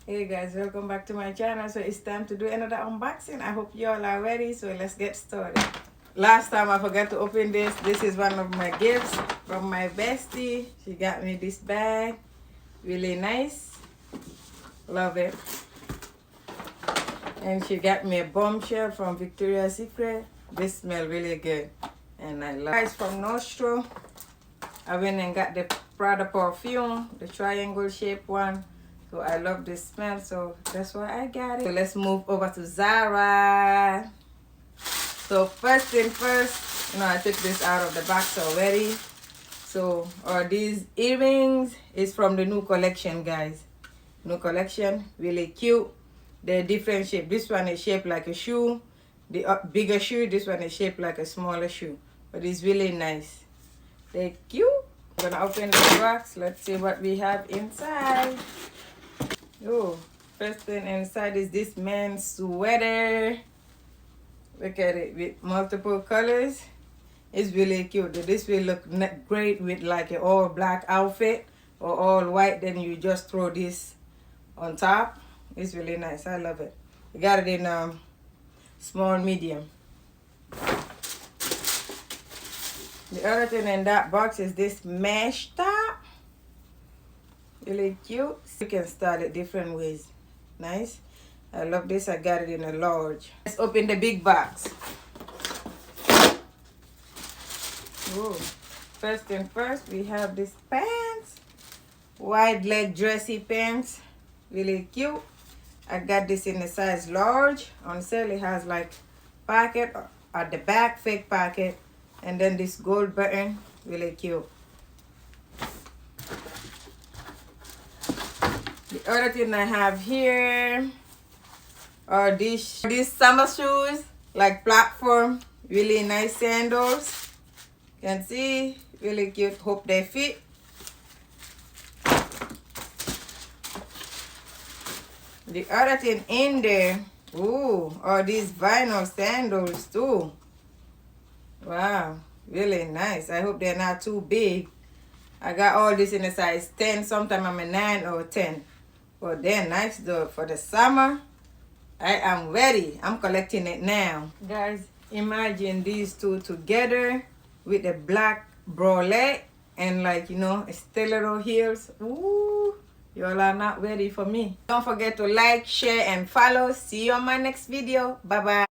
Hey guys, welcome back to my channel. So it's time to do another unboxing. I hope you all are ready, so let's get started. Last time I forgot to open this. This is one of my gifts from my bestie. She got me this bag. Really nice. Love it. And she got me a bombshell from Victoria's Secret. This smells really good. And I love it. It's from Nostro. I went and got the Prada perfume, the triangle shaped one. So I love this smell, so that's why I got it. So let's move over to Zara. So first thing first, I took this out of the box already. So these earrings is from the new collection, guys. New collection, really cute. They're different shape. This one is shaped like a shoe. The bigger shoe, this one is shaped like a smaller shoe. But it's really nice. They're cute. I'm gonna open the box. Let's see what we have inside. Oh, first thing inside is this man's sweater. Look at it with multiple colors. It's really cute. This will look great with like an all black outfit or all white. Then you just throw this on top. It's really nice. I love it. I got it in small, medium. The other thing in that box is this mesh top. Really cute. You can style it different ways. Nice. I love this. I got it in a large. Let's open the big box. Whoa. First thing first, we have this pants. Wide leg dressy pants. Really cute. I got this in a size large. On sale it has like pocket at the back, fake pocket. And then this gold button. Really cute. The other thing I have here are these summer shoes, like platform, really nice sandals. You can see, really cute. Hope they fit. The other thing in there, are these vinyl sandals too. Wow, really nice. I hope they're not too big. I got all this in a size 10. Sometimes I'm a 9 or 10. But they're nice though. For the summer, I am ready. I'm collecting it now. Guys, imagine these two together with the black bralette and stiletto heels. Ooh, y'all are not ready for me. Don't forget to like, share, and follow. See you on my next video. Bye-bye.